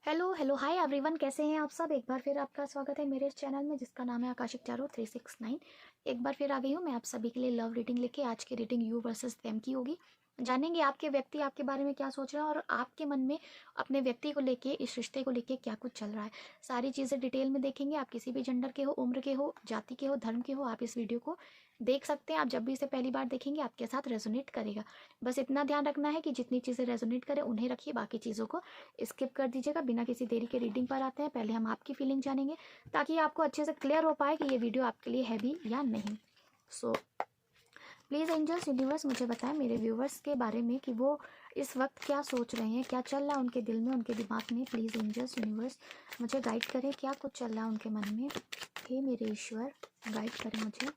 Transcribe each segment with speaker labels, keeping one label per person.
Speaker 1: Hello hello hi everyone, कैसे हैं आप सब। एक बार फिर आपका स्वागत है मेरे इस चैनल में जिसका नाम है आकाशिक चारो 369। एक बार फिर आ गई हूँ मैं आप सभी के लिए लव रीडिंग लेके। आज की रीडिंग यू वर्सेस देम की होगी। जानेंगे आपके व्यक्ति आपके बारे में क्या सोच रहा है और आपके मन में अपने व्यक्ति को लेके, इस रिश्ते को लेके क्या कुछ चल रहा है। सारी चीज़ें डिटेल में देखेंगे। आप किसी भी जेंडर के हो, उम्र के हो, जाति के हो, धर्म के हो, आप इस वीडियो को देख सकते हैं। आप जब भी इसे पहली बार देखेंगे आपके साथ रेजोनेट करेगा। बस इतना ध्यान रखना है कि जितनी चीज़ें रेजोनेट करें उन्हें रखिए, बाकी चीज़ों को स्किप कर दीजिएगा। बिना किसी देरी के रीडिंग पर आते हैं। पहले हम आपकी फीलिंग जानेंगे ताकि आपको अच्छे से क्लियर हो पाए कि ये वीडियो आपके लिए है भी या नहीं। सो प्लीज़ एंजल्स यूनिवर्स मुझे बताएं मेरे व्यूवर्स के बारे में कि वो इस वक्त क्या सोच रहे हैं, क्या चल रहा है उनके दिल में, उनके दिमाग में। प्लीज़ एंजल्स यूनिवर्स मुझे गाइड करें, क्या कुछ चल रहा है उनके मन में। हे मेरे ईश्वर गाइड करें मुझे।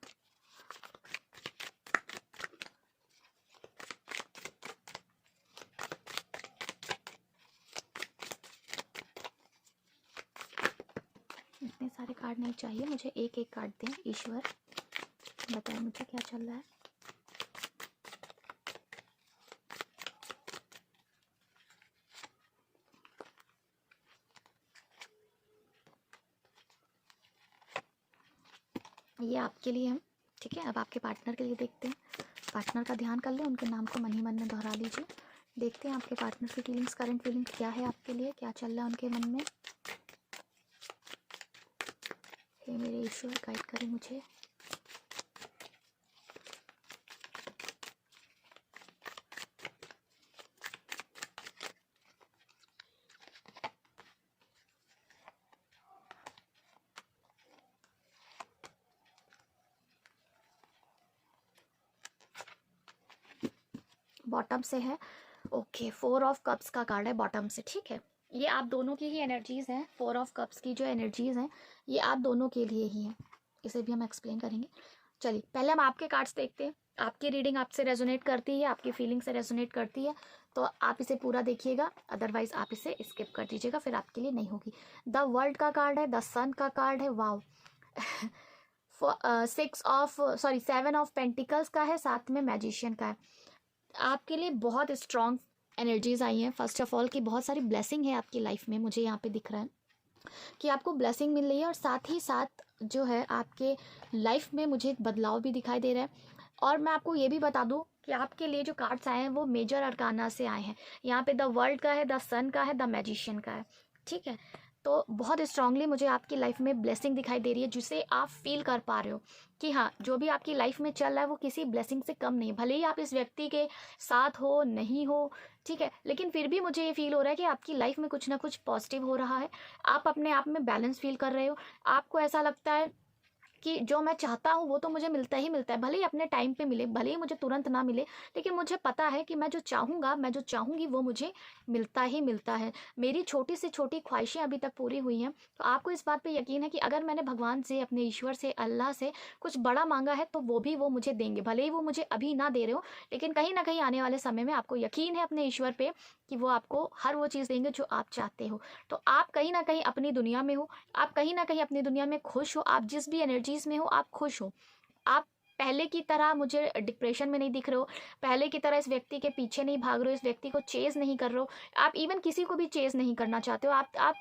Speaker 1: इतने सारे कार्ड नहीं चाहिए मुझे, एक एक कार्ड दें। ईश्वर बताएं मुझे क्या चल रहा है। ये आपके लिए है, ठीक है। अब आपके पार्टनर के लिए देखते हैं। पार्टनर का ध्यान कर लें, उनके नाम को मन ही मन में दोहरा लीजिए। देखते हैं आपके पार्टनर की फीलिंग्स, करंट फीलिंग्स क्या है आपके लिए, क्या चल रहा है उनके मन में। हे मेरे ईश्वर गाइड करें मुझे। बॉटम से है, ओके। 4 ऑफ कप्स का कार्ड है बॉटम से, ठीक है। ये आप दोनों की ही एनर्जीज़ हैं। 4 ऑफ कप्स की जो एनर्जीज़ हैं ये आप दोनों के लिए ही हैं। इसे भी हम एक्सप्लेन करेंगे। चलिए पहले हम आपके कार्ड्स देखते हैं। आपकी रीडिंग आपसे रेजोनेट करती है, आपकी फीलिंग से रेजोनेट करती है तो आप इसे पूरा देखिएगा, अदरवाइज आप इसे स्किप कर दीजिएगा, फिर आपके लिए नहीं होगी। द वर्ल्ड का कार्ड है, द सन का कार्ड है, वाव। 7 ऑफ पेंटिकल्स का है, साथ में मैजिशियन का है। आपके लिए बहुत स्ट्रॉन्ग एनर्जीज आई हैं। फर्स्ट ऑफ ऑल कि बहुत सारी ब्लेसिंग है आपकी लाइफ में, मुझे यहाँ पे दिख रहा है कि आपको ब्लेसिंग मिल रही है और साथ ही साथ जो है आपके लाइफ में मुझे एक बदलाव भी दिखाई दे रहा है। और मैं आपको ये भी बता दूं कि आपके लिए जो कार्ड्स आए हैं वो मेजर अरकाना से आए हैं। यहाँ पे द वर्ल्ड का है, द सन का है, द मैजिशियन का है, ठीक है। तो बहुत स्ट्रांगली मुझे आपकी लाइफ में ब्लेसिंग दिखाई दे रही है जिसे आप फील कर पा रहे हो कि हाँ जो भी आपकी लाइफ में चल रहा है वो किसी ब्लेसिंग से कम नहीं है। भले ही आप इस व्यक्ति के साथ हो नहीं हो, ठीक है, लेकिन फिर भी मुझे ये फील हो रहा है कि आपकी लाइफ में कुछ ना कुछ पॉजिटिव हो रहा है। आप अपने आप में बैलेंस फील कर रहे हो। आपको ऐसा लगता है कि जो मैं चाहता हूँ वो तो मुझे मिलता ही मिलता है, भले ही अपने टाइम पे मिले, भले ही मुझे तुरंत ना मिले, लेकिन मुझे पता है कि मैं जो चाहूँगा, मैं जो चाहूँगी वो मुझे मिलता ही मिलता है। मेरी छोटी से छोटी ख्वाहिशें अभी तक पूरी हुई हैं। तो आपको इस बात पे यकीन है कि अगर मैंने भगवान से, अपने ईश्वर से, अल्लाह से कुछ बड़ा मांगा है तो वो मुझे देंगे। भले ही वो मुझे अभी ना दे रहे हो, लेकिन कहीं ना कहीं आने वाले समय में आपको यकीन है अपने ईश्वर पे कि वो आपको हर वो चीज़ देंगे जो आप चाहते हो। तो आप कहीं ना कहीं अपनी दुनिया में हो, आप कहीं ना कहीं अपनी दुनिया में खुश हो। आप जिस भी एनर्जीज में हो आप खुश हो। आप पहले की तरह मुझे डिप्रेशन में नहीं दिख रहे हो, पहले की तरह इस व्यक्ति के पीछे नहीं भाग रहे हो, इस व्यक्ति को चेज नहीं कर रहे हो। आप इवन किसी को भी चेज नहीं करना चाहते हो। आप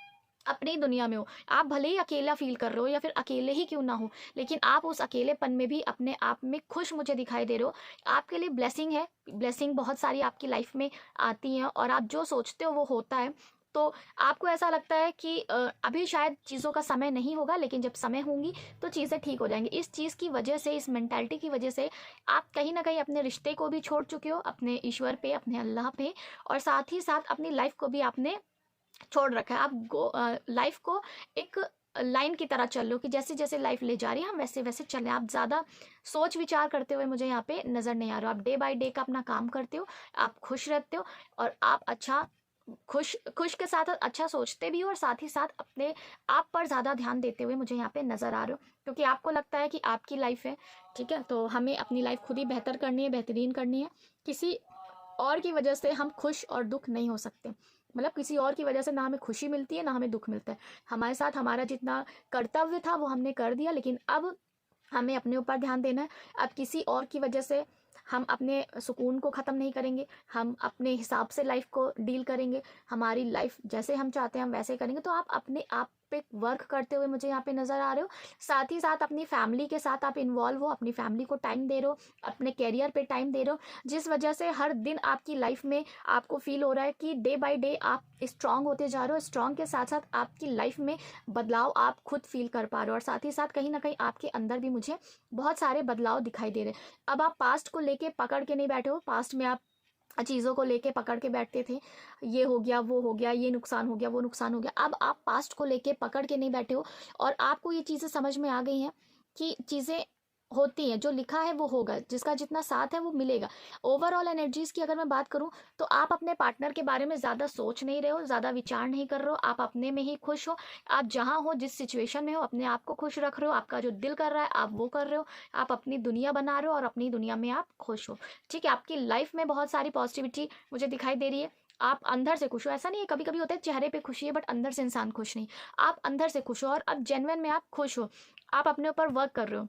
Speaker 1: अपनी दुनिया में हो। आप भले ही अकेला फील कर रहे हो या फिर अकेले ही क्यों ना हो, लेकिन आप उस अकेलेपन में भी अपने आप में खुश मुझे दिखाई दे रहे हो। आपके लिए ब्लेसिंग है, ब्लेसिंग बहुत सारी आपकी लाइफ में आती हैं और आप जो सोचते हो वो होता है। तो आपको ऐसा लगता है कि अभी शायद चीज़ों का समय नहीं होगा, लेकिन जब समय होंगी तो चीज़ें ठीक हो जाएंगी। इस चीज़ की वजह से, इस मेंटालिटी की वजह से आप कहीं ना कहीं अपने रिश्ते को भी छोड़ चुके हो, अपने ईश्वर पे, अपने अल्लाह पे, और साथ ही साथ अपनी लाइफ को भी आपने छोड़ रखा है। आप लाइफ को एक लाइन की तरह चल लो कि जैसे जैसे लाइफ ले जा रही है हम वैसे वैसे चलें। आप ज़्यादा सोच विचार करते हुए मुझे यहाँ पे नज़र नहीं आ रहा हो। आप डे बाय डे का अपना काम करते हो, आप खुश रहते हो और आप अच्छा खुश खुश के साथ अच्छा सोचते भी हो और साथ ही साथ अपने आप पर ज़्यादा ध्यान देते हुए मुझे यहाँ पे नज़र आ रहे हो, क्योंकि आपको लगता है कि आपकी लाइफ है, ठीक है। तो हमें अपनी लाइफ खुद ही बेहतर करनी है, बेहतरीन करनी है। किसी और की वजह से हम खुश और दुख नहीं हो सकते। मतलब किसी और की वजह से ना हमें खुशी मिलती है ना हमें दुख मिलता है। हमारे साथ हमारा जितना कर्तव्य था वो हमने कर दिया, लेकिन अब हमें अपने ऊपर ध्यान देना है। अब किसी और की वजह से हम अपने सुकून को ख़त्म नहीं करेंगे, हम अपने हिसाब से लाइफ को डील करेंगे, हमारी लाइफ जैसे हम चाहते हैं हम वैसे करेंगे। तो आप अपने आप पे वर्क करते हुए मुझे यहाँ पे नज़र आ रहे हो। साथ ही साथ अपनी फैमिली के साथ आप इन्वॉल्व हो, अपनी फैमिली को टाइम दे रहे हो, अपने कैरियर पे टाइम दे रहे हो, जिस वजह से हर दिन आपकी लाइफ में आपको फील हो रहा है कि डे बाय डे आप स्ट्रांग होते जा रहे हो। स्ट्रांग के साथ साथ आपकी लाइफ में बदलाव आप खुद फील कर पा रहे हो, और साथ ही साथ कहीं ना कहीं आपके अंदर भी मुझे बहुत सारे बदलाव दिखाई दे रहे हैं। अब आप पास्ट को लेके पकड़ के नहीं बैठे हो। पास्ट में आप चीज़ों को लेके पकड़ के बैठते थे, ये हो गया, वो हो गया, ये नुकसान हो गया, वो नुकसान हो गया। अब आप पास्ट को लेके पकड़ के नहीं बैठे हो, और आपको ये चीज़ें समझ में आ गई हैं कि चीज़ें होती हैं, जो लिखा है वो होगा, जिसका जितना साथ है वो मिलेगा। ओवरऑल एनर्जीज की अगर मैं बात करूं, तो आप अपने पार्टनर के बारे में ज़्यादा सोच नहीं रहे हो, ज़्यादा विचार नहीं कर रहे हो, आप अपने में ही खुश हो। आप जहां हो, जिस सिचुएशन में हो, अपने आप को खुश रख रहे हो, आपका जो दिल कर रहा है आप वो कर रहे हो, आप अपनी दुनिया बना रहे हो और अपनी दुनिया में आप खुश हो। ठीक है, आपकी लाइफ में बहुत सारी पॉजिटिविटी मुझे दिखाई दे रही है। आप अंदर से खुश हो। ऐसा नहीं है, कभी कभी होता है चेहरे पे खुशी है बट अंदर से इंसान खुश नहीं। आप अंदर से खुश हो और अब जेन्युइन में आप खुश हो। आप अपने ऊपर वर्क कर रहे हो,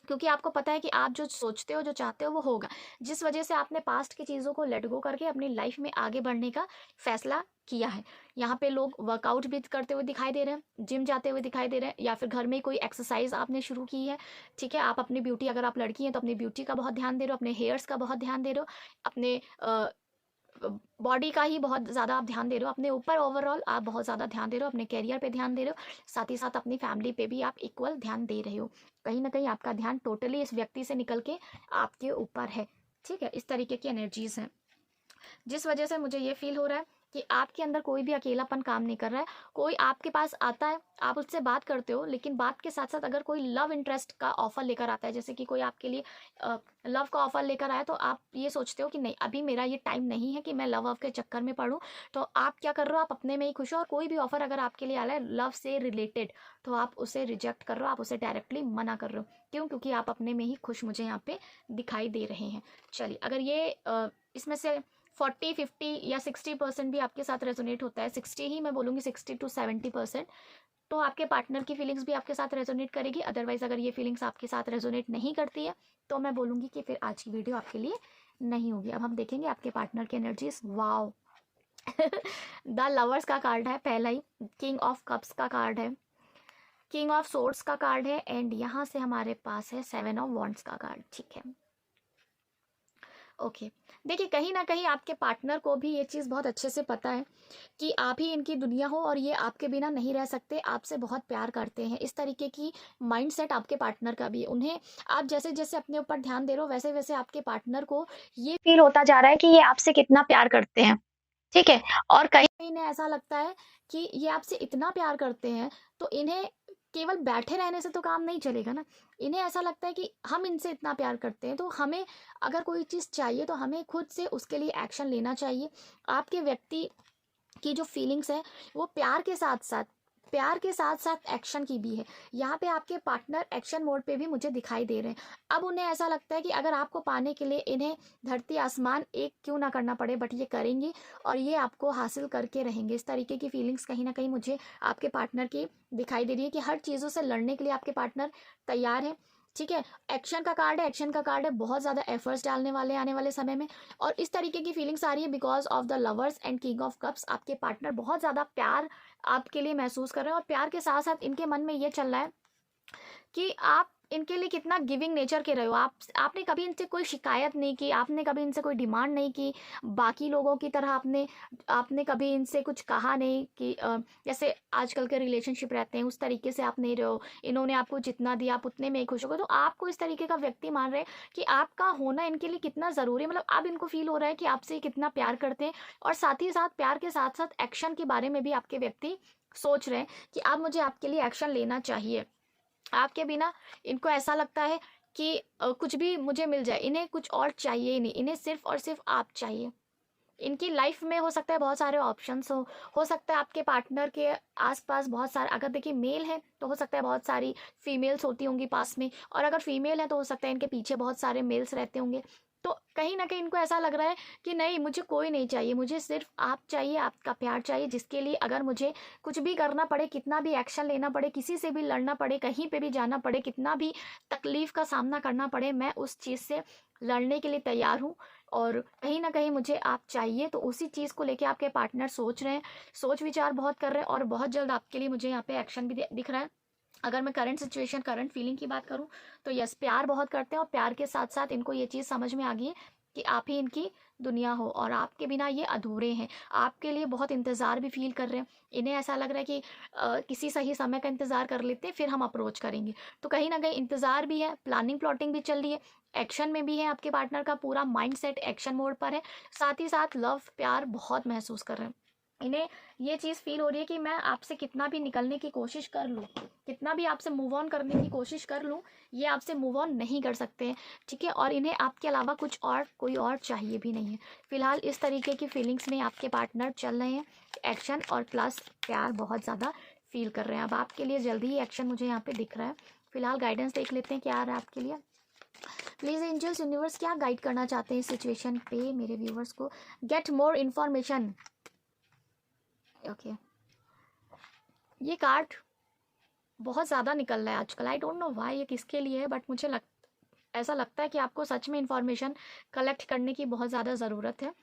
Speaker 1: क्योंकि आपको पता है कि आप जो सोचते हो, जो चाहते हो वो होगा, जिस वजह से आपने पास्ट की चीज़ों को लेट गो करके अपनी लाइफ में आगे बढ़ने का फैसला किया है। यहाँ पे लोग वर्कआउट भी करते हुए दिखाई दे रहे हैं, जिम जाते हुए दिखाई दे रहे हैं, या फिर घर में कोई एक्सरसाइज आपने शुरू की है। ठीक है, आप अपनी ब्यूटी, अगर आप लड़की हैं तो अपनी ब्यूटी का बहुत ध्यान दे रहे हो, अपने हेयर्स का बहुत ध्यान दे रहे हो, अपने बॉडी का ही बहुत ज़्यादा आप ध्यान दे रहे हो, अपने ऊपर ओवरऑल आप बहुत ज़्यादा ध्यान दे रहे हो, अपने कैरियर पे ध्यान दे रहे हो, साथ ही साथ अपनी फैमिली पे भी आप इक्वल ध्यान दे रहे हो। कहीं ना कहीं आपका ध्यान टोटली इस व्यक्ति से निकल के आपके ऊपर है। ठीक है, इस तरीके की एनर्जीज हैं, जिस वजह से मुझे ये फील हो रहा है कि आपके अंदर कोई भी अकेलापन काम नहीं कर रहा है। कोई आपके पास आता है, आप उससे बात करते हो, लेकिन बात के साथ साथ अगर कोई लव इंटरेस्ट का ऑफर लेकर आता है, जैसे कि कोई आपके लिए लव का ऑफर लेकर आया, तो आप ये सोचते हो कि नहीं, अभी मेरा ये टाइम नहीं है कि मैं लव के चक्कर में पड़ूं। तो आप क्या कर रहे हो, आप अपने में ही खुश हो। और कोई भी ऑफर अगर आपके लिए आ रहा है लव से रिलेटेड, तो आप उसे रिजेक्ट कर रहे हो, आप उसे डायरेक्टली मना कर रहे हो। क्यों? क्योंकि आप अपने में ही खुश मुझे यहाँ पे दिखाई दे रहे हैं। चलिए, अगर ये इसमें से 40-50 या 60% भी आपके साथ रेजोनेट होता है, 60 ही मैं बोलूँगी, 60 to 70%, तो आपके पार्टनर की फीलिंग्स भी आपके साथ रेजोनेट करेगी। अदरवाइज अगर ये फीलिंग्स आपके साथ रेजोनेट नहीं करती है, तो मैं बोलूँगी कि फिर आज की वीडियो आपके लिए नहीं होगी। अब हम देखेंगे आपके पार्टनर की एनर्जीज। वाओ द लवर्स का कार्ड है पहला ही, किंग ऑफ कप्स का कार्ड है, किंग ऑफ सोर्ड्स का कार्ड है, एंड यहाँ से हमारे पास है 7 ऑफ वॉन्ड्स का कार्ड। ठीक है, ओके। देखिए, कहीं ना कहीं आपके पार्टनर को भी ये चीज़ बहुत अच्छे से पता है कि आप ही इनकी दुनिया हो और ये आपके बिना नहीं रह सकते, आपसे बहुत प्यार करते हैं। इस तरीके की माइंडसेट आपके पार्टनर का भी है। उन्हें आप जैसे जैसे अपने ऊपर ध्यान दे रहे हो, वैसे वैसे आपके पार्टनर को ये फील होता जा रहा है कि ये आपसे कितना प्यार करते हैं। ठीक है, और कहीं कहीं इन्हें ऐसा लगता है कि ये आपसे इतना प्यार करते हैं, तो इन्हें केवल बैठे रहने से तो काम नहीं चलेगा ना। इन्हें ऐसा लगता है कि हम इनसे इतना प्यार करते हैं, तो हमें अगर कोई चीज़ चाहिए तो हमें खुद से उसके लिए एक्शन लेना चाहिए। आपके व्यक्ति की जो फीलिंग्स है वो प्यार के साथ साथ एक्शन की भी है। यहाँ पे आपके पार्टनर एक्शन मोड पे भी मुझे दिखाई दे रहे हैं। अब उन्हें ऐसा लगता है कि अगर आपको पाने के लिए इन्हें धरती आसमान एक क्यों ना करना पड़े, बट ये करेंगे और ये आपको हासिल करके रहेंगे। इस तरीके की फीलिंग्स कहीं ना कहीं मुझे आपके पार्टनर की दिखाई दे रही है कि हर चीज़ों से लड़ने के लिए आपके पार्टनर तैयार है। ठीक है, एक्शन का कार्ड है, एक्शन का कार्ड है, बहुत ज़्यादा एफर्ट्स डालने वाले आने वाले समय में। और इस तरीके की फीलिंग्स आ रही है because of the lovers and king of cups. आपके पार्टनर बहुत ज़्यादा प्यार आपके लिए महसूस कर रहे हैं, और प्यार के साथ साथ इनके मन में ये चल रहा है कि आप इनके लिए कितना गिविंग नेचर के रहे हो। आपने कभी इनसे कोई शिकायत नहीं की, आपने कभी इनसे कोई डिमांड नहीं की, बाकी लोगों की तरह आपने कभी इनसे कुछ कहा नहीं कि जैसे आजकल के रिलेशनशिप रहते हैं उस तरीके से आप नहीं रहे हो। इन्होंने आपको जितना दिया आप उतने में ही खुश हो गए। तो आपको इस तरीके का व्यक्ति मान रहे हैं कि आपका होना इनके लिए कितना ज़रूरी है। मतलब अब इनको फील हो रहा है कि आपसे कितना प्यार करते हैं, और साथ ही साथ प्यार के साथ साथ एक्शन के बारे में भी आपके व्यक्ति सोच रहे हैं कि अब मुझे आपके लिए एक्शन लेना चाहिए। आपके बिना इनको ऐसा लगता है कि कुछ भी मुझे मिल जाए, इन्हें कुछ और चाहिए ही नहीं, इन्हें सिर्फ और सिर्फ आप चाहिए। इनकी लाइफ में हो सकता है बहुत सारे ऑप्शंस हो सकता है आपके पार्टनर के आसपास बहुत सारे, अगर देखिए मेल है तो हो सकता है बहुत सारी फीमेल्स होती होंगी पास में, और अगर फीमेल है तो हो सकता है इनके पीछे बहुत सारे मेल्स रहते होंगे। तो कहीं ना कहीं इनको ऐसा लग रहा है कि नहीं, मुझे कोई नहीं चाहिए, मुझे सिर्फ आप चाहिए, आपका प्यार चाहिए, जिसके लिए अगर मुझे कुछ भी करना पड़े, कितना भी एक्शन लेना पड़े, किसी से भी लड़ना पड़े, कहीं पे भी जाना पड़े, कितना भी तकलीफ का सामना करना पड़े, मैं उस चीज़ से लड़ने के लिए तैयार हूँ। और कहीं ना कहीं मुझे आप चाहिए। तो उसी चीज़ को लेके आपके पार्टनर सोच रहे हैं, सोच विचार बहुत कर रहे हैं, और बहुत जल्द आपके लिए मुझे यहाँ पे एक्शन भी दिख रहा है। अगर मैं करंट सिचुएशन, करंट फीलिंग की बात करूं, तो यस, प्यार बहुत करते हैं, और प्यार के साथ साथ इनको ये चीज़ समझ में आ गई है कि आप ही इनकी दुनिया हो, और आपके बिना ये अधूरे हैं। आपके लिए बहुत इंतज़ार भी फील कर रहे हैं। इन्हें ऐसा लग रहा है कि किसी सही समय का इंतज़ार कर लेते हैं, फिर हम अप्रोच करेंगे। तो कहीं ना कहीं इंतज़ार भी है, प्लानिंग प्लॉटिंग भी चल रही है, एक्शन में भी है। आपके पार्टनर का पूरा माइंड सेट एक्शन मोड पर है। साथ ही साथ लव, प्यार बहुत महसूस कर रहे हैं। इन्हें ये चीज़ फील हो रही है कि मैं आपसे कितना भी निकलने की कोशिश कर लूँ, कितना भी आपसे मूव ऑन करने की कोशिश कर लूँ, ये आपसे मूव ऑन नहीं कर सकते हैं। ठीक है, और इन्हें आपके अलावा कुछ और, कोई और चाहिए भी नहीं है। फिलहाल इस तरीके की फीलिंग्स में आपके पार्टनर चल रहे हैं। एक्शन और प्लस प्यार बहुत ज़्यादा फील कर रहे हैं। अब आपके लिए जल्दी ही एक्शन मुझे यहाँ पे दिख रहा है। फिलहाल गाइडेंस देख लेते हैं क्या आ रहा है आपके लिए। प्लीज़ एंजल्स, यूनिवर्स क्या गाइड करना चाहते हैं इस सिचुएशन पे मेरे व्यूवर्स को। Get more information. ओके, ये कार्ड बहुत ज़्यादा निकल रहा है आजकल। आई डोंट नो व्हाई, ये किसके लिए है, बट मुझे ऐसा लगता है कि आपको सच में इंफॉर्मेशन कलेक्ट करने की बहुत ज़्यादा ज़रूरत है।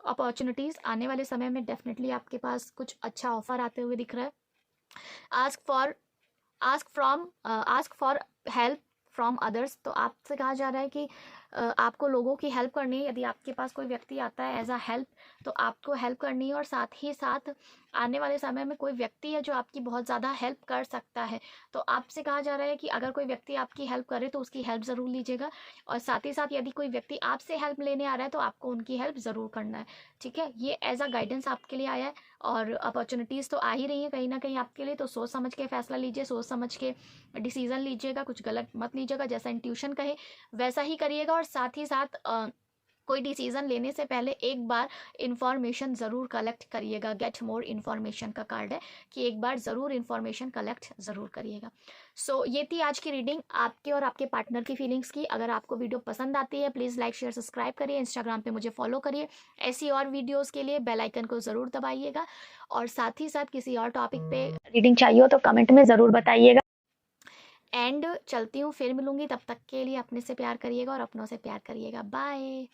Speaker 1: अपॉर्चुनिटीज़ आने वाले समय में डेफिनेटली आपके पास कुछ अच्छा ऑफर आते हुए दिख रहा है। Ask for ask for help from others. तो आपसे कहा जा रहा है कि आपको लोगों की हेल्प करनी है। यदि आपके पास कोई व्यक्ति आता है एज अ हेल्प, तो आपको हेल्प करनी है। और साथ ही साथ आने वाले समय में कोई व्यक्ति है जो आपकी बहुत ज़्यादा हेल्प कर सकता है। तो आपसे कहा जा रहा है कि अगर कोई व्यक्ति आपकी हेल्प करे तो उसकी हेल्प ज़रूर लीजिएगा। और साथ ही साथ यदि कोई व्यक्ति आपसे हेल्प लेने आ रहा है तो आपको उनकी हेल्प ज़रूर करना है। ठीक है, ये एज अ गाइडेंस आपके लिए आया है। और अपॉर्चुनिटीज़ तो आ ही रही हैं कहीं ना कहीं आपके लिए। तो सोच समझ के फैसला लीजिए, सोच समझ के डिसीजन लीजिएगा, कुछ गलत मत लीजिएगा। जैसा इंट्यूशन कहे वैसा ही करिएगा। और साथ ही साथ कोई डिसीजन लेने से पहले एक बार इंफॉर्मेशन ज़रूर कलेक्ट करिएगा। गेट मोर इन्फॉर्मेशन का कार्ड है कि एक बार ज़रूर इन्फॉर्मेशन कलेक्ट ज़रूर करिएगा। सो ये थी आज की रीडिंग आपके और आपके पार्टनर की फीलिंग्स की। अगर आपको वीडियो पसंद आती है, प्लीज़ लाइक शेयर सब्सक्राइब करिए। इंस्टाग्राम पे मुझे फॉलो करिए। ऐसी और वीडियोज़ के लिए बेल आइकन को ज़रूर दबाइएगा। और साथ ही साथ किसी और टॉपिक पे रीडिंग चाहिए हो तो कमेंट में ज़रूर बताइएगा। एंड चलती हूँ, फिर मिलूंगी। तब तक के लिए अपने से प्यार करिएगा और अपनों से प्यार करिएगा। बाय।